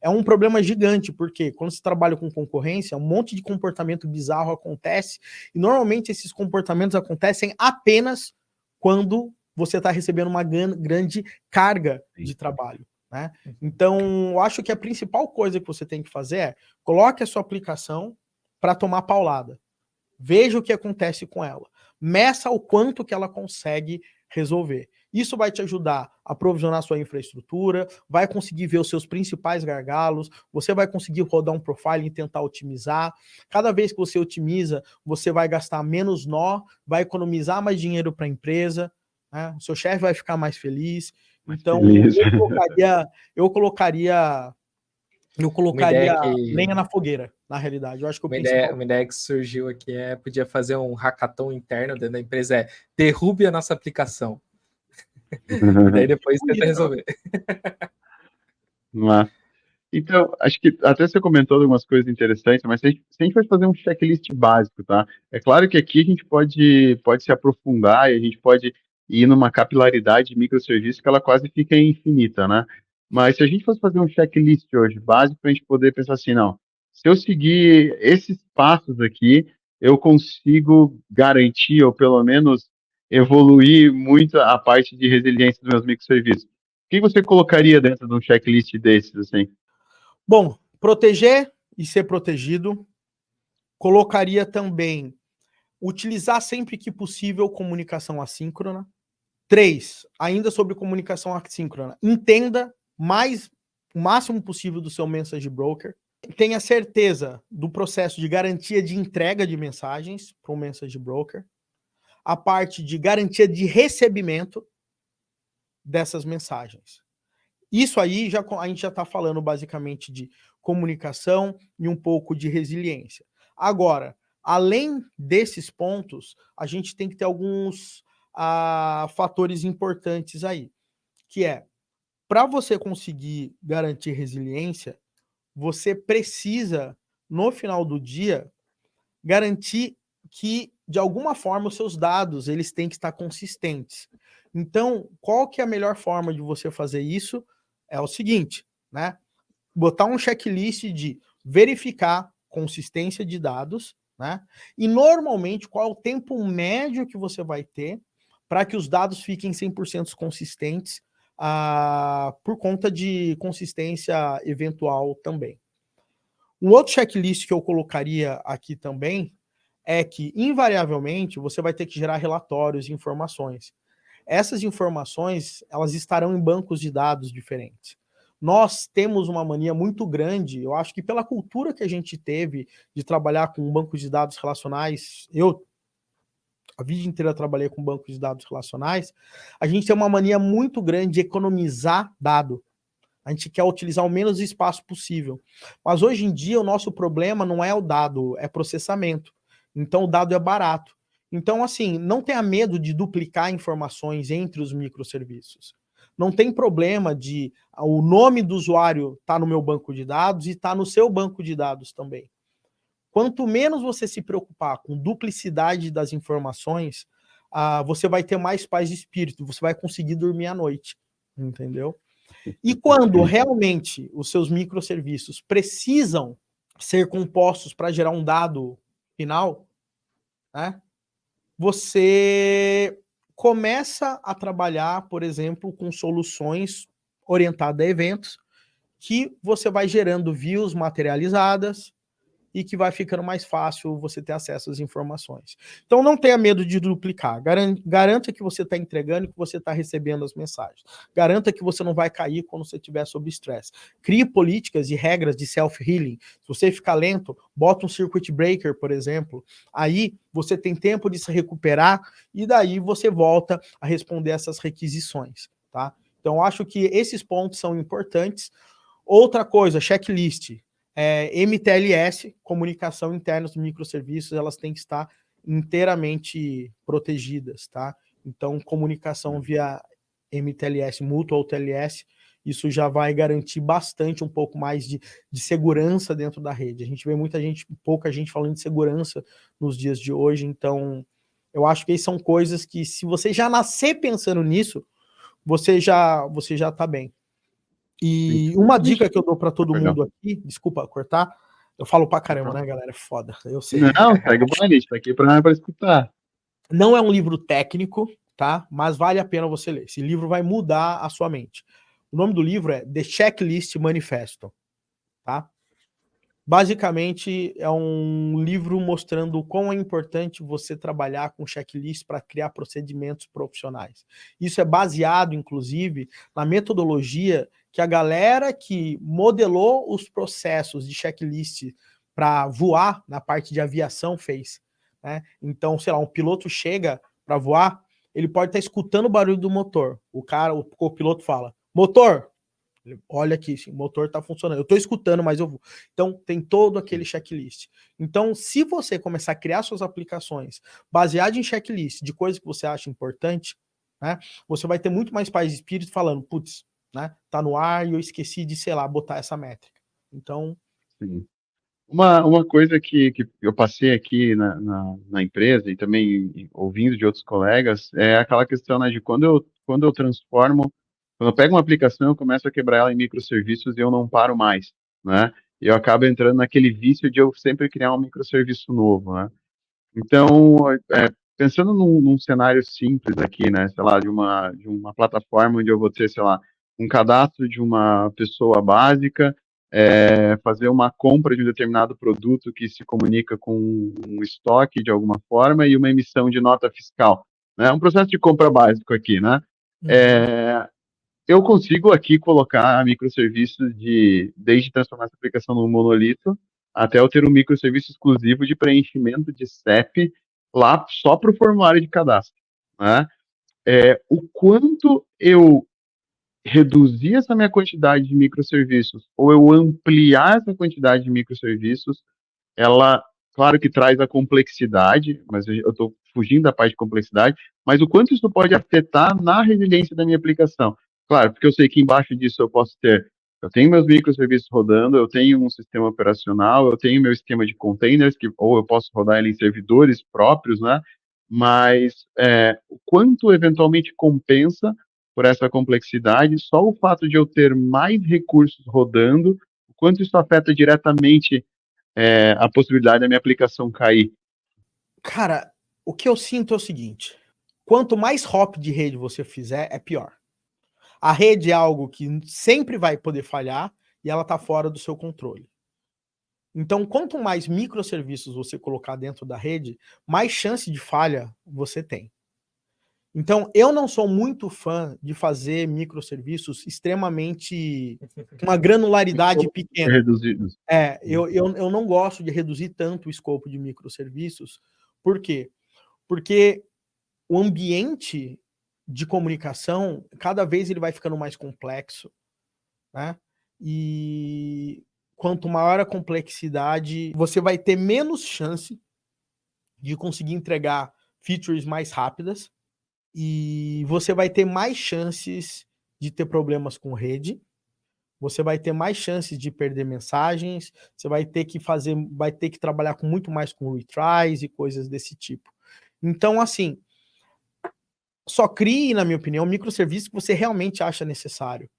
é um problema gigante, porque quando você trabalha com concorrência, um monte de comportamento bizarro acontece, e normalmente esses comportamentos acontecem apenas quando você está recebendo uma grande carga de trabalho, né? Então, eu acho que a principal coisa que você tem que fazer é coloque a sua aplicação para tomar paulada. Veja o que acontece com ela. Meça o quanto que ela consegue resolver. Isso vai te ajudar a provisionar sua infraestrutura, vai conseguir ver os seus principais gargalos, você vai conseguir rodar um profile e tentar otimizar. Cada vez que você otimiza, você vai gastar menos nó, vai economizar mais dinheiro para a empresa, né? O seu chefe vai ficar mais feliz. Então, eu colocaria lenha na fogueira, na realidade. Eu acho que uma ideia que surgiu aqui podia fazer um hackathon interno dentro da empresa, derrube a nossa aplicação. E daí depois tenta resolver. Então, acho que até você comentou algumas coisas interessantes, mas se a gente vai fazer um checklist básico, tá? É claro que aqui a gente pode se aprofundar e a gente pode ir numa capilaridade de microserviços que ela quase fica infinita, né? Mas se a gente fosse fazer um checklist hoje básico, para a gente poder pensar assim, não, se eu seguir esses passos aqui, eu consigo garantir, ou pelo menos evoluir muito a parte de resiliência dos meus microserviços. O que você colocaria dentro de um checklist desses, assim? Bom, proteger e ser protegido. Colocaria também utilizar sempre que possível comunicação assíncrona. 3, ainda sobre comunicação assíncrona, entenda o máximo possível do seu message broker. Tenha certeza do processo de garantia de entrega de mensagens para o message broker. A parte de garantia de recebimento dessas mensagens. Isso aí, a gente já está falando basicamente de comunicação e um pouco de resiliência. Agora, além desses pontos, a gente tem que ter alguns fatores importantes aí, que é, para você conseguir garantir resiliência, você precisa, no final do dia, garantir que, de alguma forma, os seus dados eles têm que estar consistentes. Então, qual que é a melhor forma de você fazer isso? É o seguinte, né? Botar um checklist de verificar consistência de dados, né? E normalmente qual é o tempo médio que você vai ter para que os dados fiquem 100% consistentes por conta de consistência eventual também. Um outro checklist que eu colocaria aqui também é que, invariavelmente, você vai ter que gerar relatórios e informações. Essas informações, elas estarão em bancos de dados diferentes. Nós temos uma mania muito grande, eu acho que pela cultura que a gente teve de trabalhar com bancos de dados relacionais, eu a vida inteira trabalhei com bancos de dados relacionais, a gente tem uma mania muito grande de economizar dado. A gente quer utilizar o menos espaço possível. Mas hoje em dia o nosso problema não é o dado, é processamento. Então o dado é barato. Então, assim, não tenha medo de duplicar informações entre os microserviços. Não tem problema de o nome do usuário tá no meu banco de dados e tá no seu banco de dados também. Quanto menos você se preocupar com duplicidade das informações, você vai ter mais paz de espírito, você vai conseguir dormir à noite, entendeu? E quando realmente os seus microserviços precisam ser compostos para gerar um dado final, né, você começa a trabalhar, por exemplo, com soluções orientadas a eventos, que você vai gerando views materializadas e que vai ficando mais fácil você ter acesso às informações. Então não tenha medo de duplicar. Garanta que você está entregando e que você está recebendo as mensagens. Garanta que você não vai cair quando você estiver sob estresse. Crie políticas e regras de self-healing. Se você ficar lento, bota um circuit breaker, por exemplo. Aí você tem tempo de se recuperar e daí você volta a responder essas requisições, tá? Então acho que esses pontos são importantes. Outra coisa, checklist. MTLS, comunicação interna dos microserviços, elas têm que estar inteiramente protegidas, tá? Então, comunicação via MTLS, Mutual TLS, isso já vai garantir bastante um pouco mais de segurança dentro da rede. A gente vê pouca gente falando de segurança nos dias de hoje, então eu acho que são coisas que, se você já nascer pensando nisso, você já tá bem. E uma dica que eu dou para todo mundo aqui, desculpa cortar, eu falo pra caramba, né, galera? É foda, eu sei. Não, segue o baile, tá aqui para escutar. Não é um livro técnico, tá? Mas vale a pena você ler. Esse livro vai mudar a sua mente. O nome do livro é The Checklist Manifesto, tá? Basicamente, é um livro mostrando o quão é importante você trabalhar com checklist para criar procedimentos profissionais. Isso é baseado, inclusive, na metodologia que a galera que modelou os processos de checklist para voar na parte de aviação fez, né? Então, sei lá, um piloto chega para voar, ele pode estar escutando o barulho do motor. O copiloto fala, motor, olha aqui, sim, o motor está funcionando. Eu estou escutando, mas eu vou. Então, tem todo aquele checklist. Então, se você começar a criar suas aplicações baseadas em checklist de coisas que você acha importante, né, você vai ter muito mais paz de espírito falando, putz, né, tá no ar e eu esqueci de, sei lá, botar essa métrica. Então... Sim. Uma coisa que eu passei aqui na empresa e também ouvindo de outros colegas é aquela questão, né, de quando eu transformo, quando eu pego uma aplicação, eu começo a quebrar ela em microserviços e eu não paro mais, né? E eu acabo entrando naquele vício de eu sempre criar um microserviço novo, né? Então, pensando num cenário simples aqui, né, sei lá, de uma plataforma onde eu vou ter, sei lá, um cadastro de uma pessoa básica, fazer uma compra de um determinado produto que se comunica com um estoque de alguma forma e uma emissão de nota fiscal, né, um processo de compra básico aqui, né, eu consigo aqui colocar microserviços desde transformar essa aplicação num monolito até eu ter um microserviço exclusivo de preenchimento de CEP lá só para o formulário de cadastro, né? O quanto eu reduzir essa minha quantidade de microserviços ou eu ampliar essa quantidade de microserviços, ela, claro que traz a complexidade, mas eu estou fugindo da parte de complexidade, mas o quanto isso pode afetar na resiliência da minha aplicação. Claro, porque eu sei que embaixo disso eu tenho meus microserviços rodando, eu tenho um sistema operacional, eu tenho meu esquema de containers, ou eu posso rodar ele em servidores próprios, né? Mas o quanto eventualmente compensa por essa complexidade, só o fato de eu ter mais recursos rodando, o quanto isso afeta diretamente a possibilidade da minha aplicação cair. Cara, o que eu sinto é o seguinte, quanto mais hop de rede você fizer, é pior. A rede é algo que sempre vai poder falhar e ela está fora do seu controle. Então, quanto mais microserviços você colocar dentro da rede, mais chance de falha você tem. Então, eu não sou muito fã de fazer microserviços extremamente uma granularidade pequena. Reduzidos. Eu não gosto de reduzir tanto o escopo de microserviços. Por quê? Porque o ambiente de comunicação, cada vez ele vai ficando mais complexo, né? E quanto maior a complexidade, você vai ter menos chance de conseguir entregar features mais rápidas e você vai ter mais chances de ter problemas com rede, você vai ter mais chances de perder mensagens, você vai ter que trabalhar com muito mais com retries e coisas desse tipo. Então, assim, só crie, na minha opinião, um microserviço que você realmente acha necessário.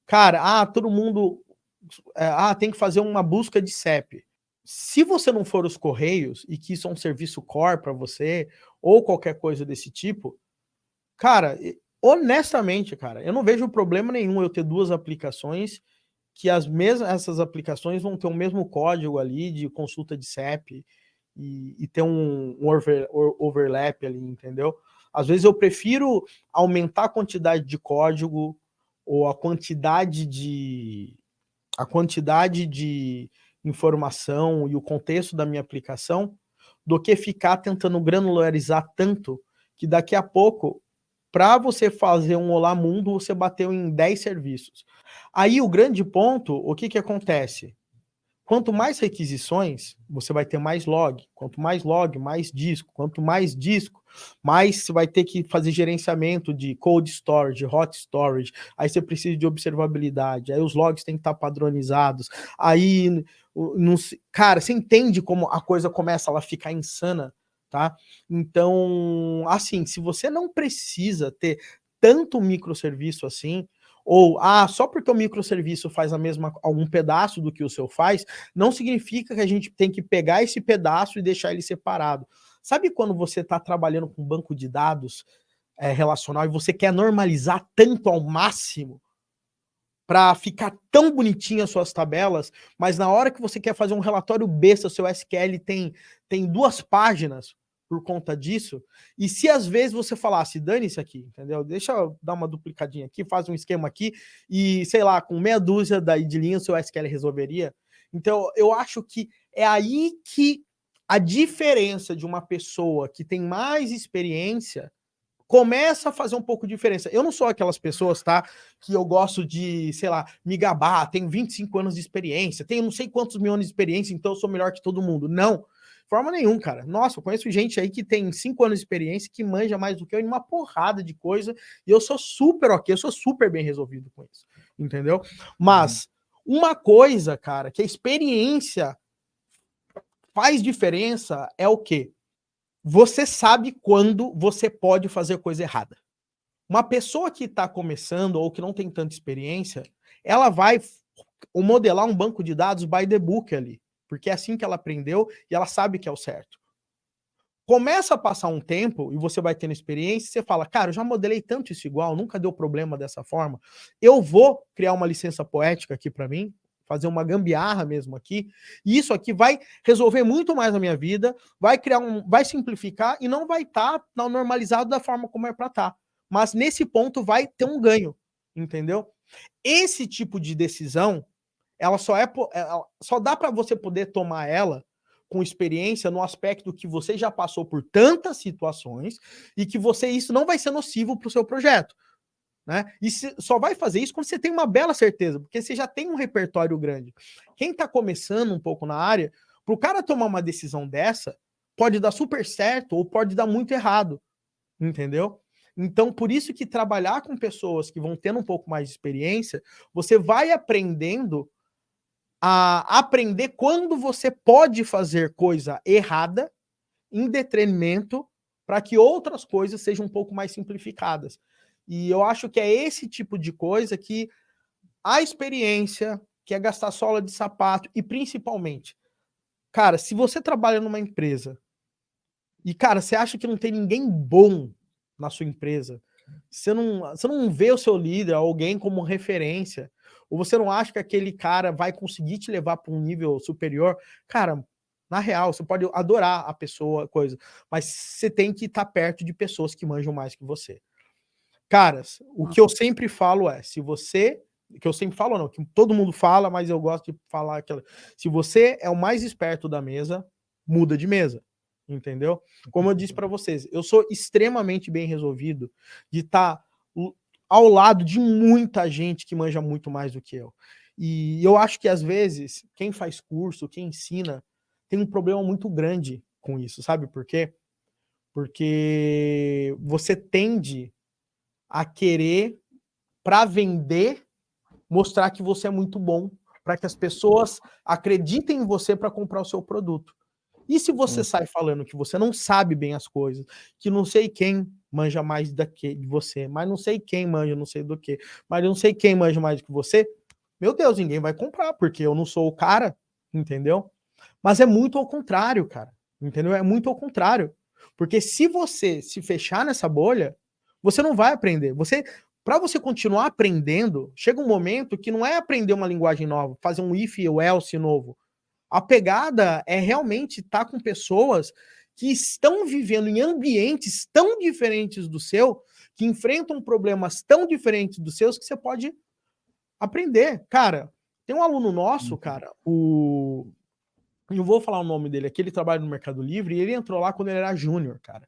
Cara, todo mundo tem que fazer uma busca de CEP. Se você não for os Correios e que isso é um serviço core para você, ou qualquer coisa desse tipo, cara, honestamente, cara, eu não vejo problema nenhum eu ter duas aplicações que essas aplicações vão ter o mesmo código ali de consulta de CEP e ter um overlap ali, entendeu? Às vezes eu prefiro aumentar a quantidade de código ou a quantidade de informação e o contexto da minha aplicação do que ficar tentando granularizar tanto que daqui a pouco, para você fazer um Olá Mundo, você bateu em 10 serviços. Aí o grande ponto, o que acontece? Quanto mais requisições, você vai ter mais log. Quanto mais log, mais disco. Quanto mais disco, mais você vai ter que fazer gerenciamento de cold storage, hot storage. Aí você precisa de observabilidade. Aí os logs têm que estar padronizados. Aí, cara, você entende como a coisa começa a ficar insana, tá? Então, assim, se você não precisa ter tanto microserviço assim, ou, só porque o microserviço faz algum pedaço do que o seu faz, não significa que a gente tem que pegar esse pedaço e deixar ele separado. Sabe quando você está trabalhando com banco de dados? relacional e você quer normalizar tanto ao máximo para ficar tão bonitinho as suas tabelas, mas na hora que você quer fazer um relatório besta, seu SQL tem 2 páginas por conta disso, e se às vezes você falasse, dane isso aqui, entendeu? Deixa eu dar uma duplicadinha aqui, faz um esquema aqui, e sei lá, com meia dúzia de linha o seu SQL resolveria. Então, eu acho que é aí que a diferença de uma pessoa que tem mais experiência começa a fazer um pouco de diferença. Eu não sou aquelas pessoas, tá, que eu gosto de, sei lá, me gabar, tenho 25 anos de experiência, tenho não sei quantos mil anos de experiência, então eu sou melhor que todo mundo. Não, de forma nenhuma, cara. Nossa, eu conheço gente aí que tem 5 anos de experiência, que manja mais do que eu em uma porrada de coisa, e eu sou super ok, eu sou super bem resolvido com isso, entendeu? Mas uma coisa, cara, que a experiência faz diferença é o quê? Você sabe quando você pode fazer coisa errada. Uma pessoa que está começando ou que não tem tanta experiência, ela vai modelar um banco de dados by the book ali, porque é assim que ela aprendeu e ela sabe que é o certo. Começa a passar um tempo e você vai tendo experiência, você fala, cara, eu já modelei tanto isso igual, nunca deu problema dessa forma, eu vou criar uma licença poética aqui para mim, fazer uma gambiarra mesmo aqui, e isso aqui vai resolver muito mais a minha vida, vai simplificar e não vai estar normalizado da forma como é para estar. Mas nesse ponto vai ter um ganho, entendeu? Esse tipo de decisão, ela só dá para você poder tomar ela com experiência no aspecto que você já passou por tantas situações e que isso não vai ser nocivo para o seu projeto. Né? E só vai fazer isso quando você tem uma bela certeza, porque você já tem um repertório grande. Quem está começando um pouco na área, para o cara tomar uma decisão dessa, pode dar super certo ou pode dar muito errado, entendeu? Então, por isso que trabalhar com pessoas que vão tendo um pouco mais de experiência, você vai aprendendo a aprender quando você pode fazer coisa errada em detrimento para que outras coisas sejam um pouco mais simplificadas. E eu acho que é esse tipo de coisa que a experiência, que é gastar sola de sapato, e principalmente, cara, se você trabalha numa empresa e, cara, você acha que não tem ninguém bom na sua empresa, você não vê o seu líder, alguém como referência, ou você não acha que aquele cara vai conseguir te levar para um nível superior, cara, na real, você pode adorar a pessoa, coisa, mas você tem que estar perto de pessoas que manjam mais que você. Caras, o que eu sempre falo é, que eu sempre falo não, que todo mundo fala, mas eu gosto de falar aquela, se você é o mais esperto da mesa, muda de mesa, entendeu? Como eu disse para vocês, eu sou extremamente bem resolvido de estar ao lado de muita gente que manja muito mais do que eu. E eu acho que às vezes, quem faz curso, quem ensina, tem um problema muito grande com isso, sabe por quê? Porque você tende a querer, para vender, mostrar que você é muito bom, para que as pessoas acreditem em você para comprar o seu produto. E se você sai falando que você não sabe bem as coisas, que não sei quem manja mais de você, mas não sei quem manja não sei do que, mas não sei quem manja mais do que você, meu Deus, ninguém vai comprar, porque eu não sou o cara, entendeu? Mas é muito ao contrário, cara, entendeu? É muito ao contrário. Porque se você se fechar nessa bolha, você não vai aprender. Para você continuar aprendendo, chega um momento que não é aprender uma linguagem nova, fazer um if ou else novo. A pegada é realmente estar com pessoas que estão vivendo em ambientes tão diferentes do seu, que enfrentam problemas tão diferentes dos seus, que você pode aprender. Cara, tem um aluno nosso, cara, eu vou falar o nome dele aqui, ele trabalha no Mercado Livre, e ele entrou lá quando ele era júnior, cara.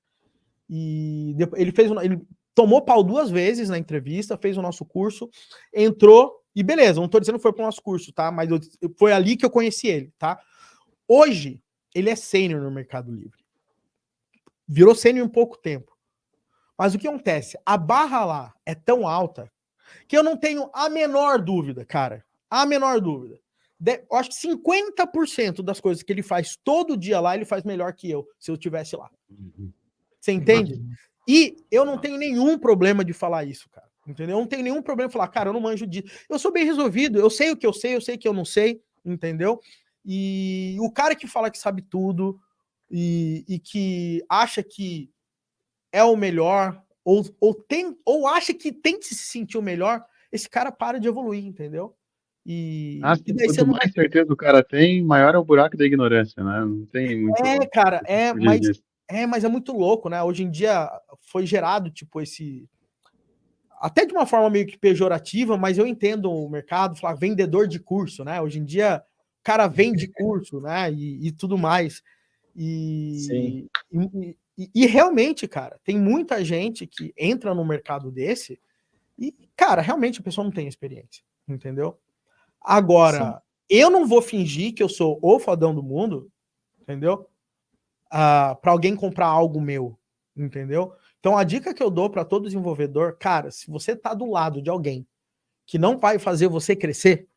E depois ele tomou pau 2 vezes na entrevista, fez o nosso curso, entrou, e beleza, não tô dizendo que foi pro nosso curso, tá? Mas foi ali que eu conheci ele, tá? Hoje, ele é sênior no Mercado Livre. Virou sênior em pouco tempo. Mas o que acontece? A barra lá é tão alta que eu não tenho a menor dúvida, cara. A menor dúvida. Eu acho que 50% das coisas que ele faz todo dia lá, ele faz melhor que eu, se eu estivesse lá. Você entende? E eu não tenho nenhum problema de falar isso, cara. Entendeu? Eu não tenho nenhum problema de falar, cara, eu não manjo disso. Eu sou bem resolvido, eu sei o que eu sei que eu não sei, entendeu? E o cara que fala que sabe tudo e que acha que é o melhor ou acha que tem que se sentir o melhor, esse cara para de evoluir, entendeu? E daí você Quanto não mais certeza o cara tem, maior é o buraco da ignorância, né? Não tem muito cara, o que fugir disso. mas é muito louco, né? Hoje em dia foi gerado, tipo, até de uma forma meio que pejorativa, mas eu entendo o mercado, falar vendedor de curso, né? Hoje em dia, o cara vende curso, né? E tudo mais. Sim. E realmente, cara, tem muita gente que entra no mercado desse e, cara, realmente a pessoa não tem experiência, entendeu? Agora, Sim. eu não vou fingir que eu sou o fodão do mundo, entendeu? Para alguém comprar algo meu, entendeu? Então a dica que eu dou para todo desenvolvedor, cara, se você tá do lado de alguém que não vai fazer você crescer,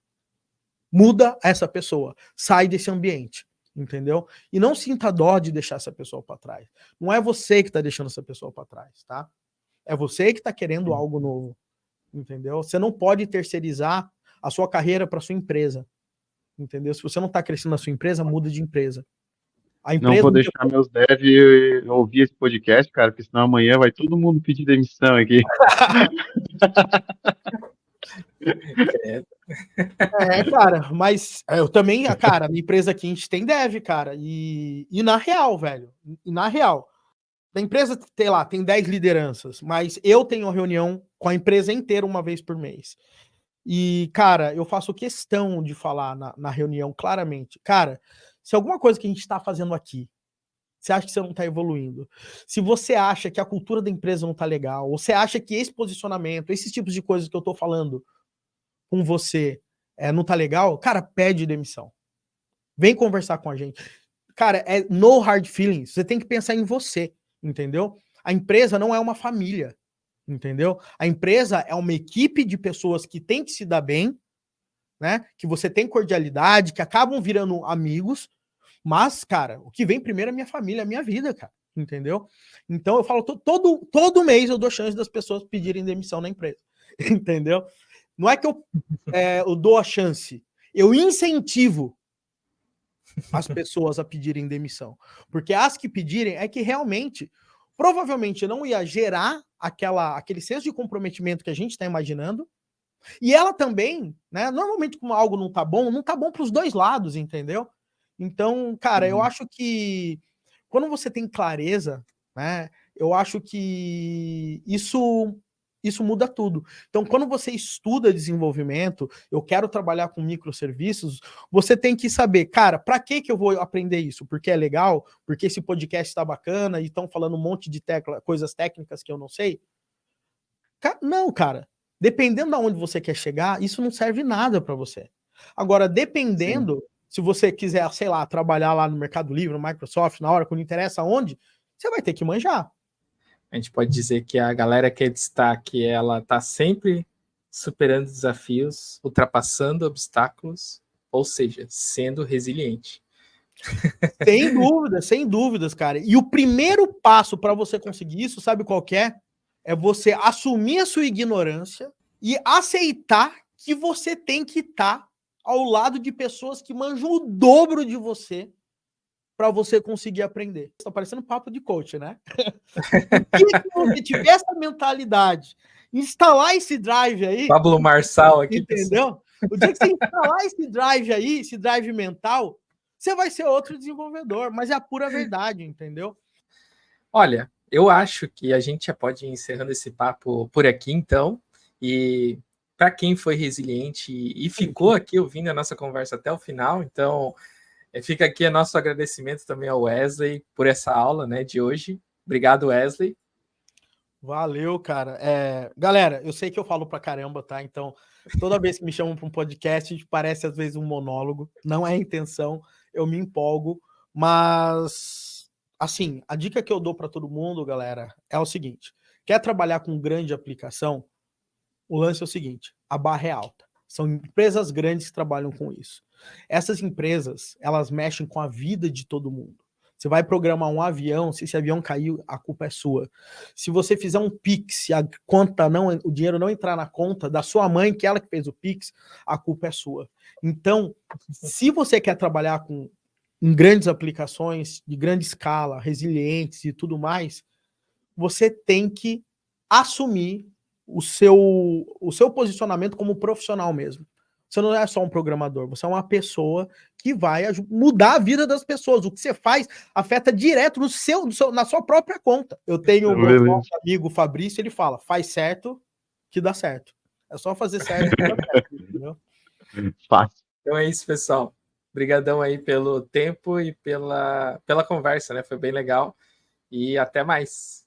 muda essa pessoa, sai desse ambiente, entendeu? E não sinta dó de deixar essa pessoa para trás. Não é você que tá deixando essa pessoa para trás, tá? É você que tá querendo algo novo, entendeu? Você não pode terceirizar a sua carreira para sua empresa, entendeu? Se você não tá crescendo na sua empresa, muda de empresa. A Não empresa vou deixar meus devs ouvir esse podcast, cara, porque senão amanhã vai todo mundo pedir demissão aqui. cara, mas eu também, cara, a minha empresa aqui a gente tem dev, cara, e na real, velho, e na real, da empresa, sei lá, tem 10 lideranças, mas eu tenho uma reunião com a empresa inteira uma vez por mês. E, cara, eu faço questão de falar na reunião claramente, cara, se alguma coisa que a gente tá fazendo aqui, você acha que você não tá evoluindo, se você acha que a cultura da empresa não tá legal, ou você acha que esse posicionamento, esses tipos de coisas que eu tô falando com você não tá legal, cara, pede demissão. Vem conversar com a gente. Cara, no hard feelings. Você tem que pensar em você, entendeu? A empresa não é uma família, entendeu? A empresa é uma equipe de pessoas que tem que se dar bem, né? Que você tem cordialidade, que acabam virando amigos, mas, cara, o que vem primeiro é minha família, a minha vida, cara, entendeu? Então eu falo, todo mês eu dou chance das pessoas pedirem demissão na empresa, entendeu? Não é que eu dou a chance, eu incentivo as pessoas a pedirem demissão. Porque as que pedirem é que realmente, provavelmente não ia gerar aquele senso de comprometimento que a gente está imaginando. E ela também, né? Normalmente, como algo não tá bom para os dois lados, entendeu? Então, cara, eu acho que quando você tem clareza, né? Eu acho que isso muda tudo. Então, quando você estuda desenvolvimento, eu quero trabalhar com microserviços, você tem que saber, cara, para que eu vou aprender isso? Porque é legal? Porque esse podcast está bacana e estão falando um monte de coisas técnicas que eu não sei? Não, cara. Dependendo de onde você quer chegar, isso não serve nada para você. Agora, dependendo, sim, se você quiser, sei lá, trabalhar lá no Mercado Livre, no Microsoft, na hora, quando interessa onde, você vai ter que manjar. A gente pode dizer que a galera que é destaque, ela está sempre superando desafios, ultrapassando obstáculos, ou seja, sendo resiliente. Sem dúvidas, cara. E o primeiro passo para você conseguir isso, sabe qual que é? É você assumir a sua ignorância e aceitar que você tem que estar ao lado de pessoas que manjam o dobro de você para você conseguir aprender. Está parecendo papo de coach, né? O dia que você tiver essa mentalidade, instalar esse drive aí... Pablo Marçal aqui. Entendeu? O dia que você instalar esse drive aí, esse drive mental, você vai ser outro desenvolvedor, mas é a pura verdade, entendeu? Olha, eu acho que a gente já pode ir encerrando esse papo por aqui, então. E para quem foi resiliente e ficou aqui ouvindo a nossa conversa até o final, então fica aqui o nosso agradecimento também ao Wesley por essa aula, né, de hoje. Obrigado, Wesley. Valeu, cara. Galera, eu sei que eu falo pra caramba, tá? Então, toda vez que me chamam para um podcast, parece às vezes um monólogo. Não é a intenção, eu me empolgo, mas assim, a dica que eu dou para todo mundo, galera, é o seguinte: quer trabalhar com grande aplicação? O lance é o seguinte: a barra é alta. São empresas grandes que trabalham com isso. Essas empresas, elas mexem com a vida de todo mundo. Você vai programar um avião, se esse avião caiu, a culpa é sua. Se você fizer um Pix e o dinheiro não entrar na conta da sua mãe, que ela que fez o Pix, a culpa é sua. Então, se você quer trabalhar em grandes aplicações, de grande escala, resilientes e tudo mais, você tem que assumir o seu posicionamento como profissional mesmo. Você não é só um programador, você é uma pessoa que vai mudar a vida das pessoas. O que você faz afeta direto na sua própria conta. Eu tenho o meu nosso amigo Fabrício, ele fala, faz certo que dá certo. É só fazer certo que dá certo, entendeu? Fácil. Então é isso, pessoal. Obrigadão aí pelo tempo e pela conversa, né? Foi bem legal. E até mais.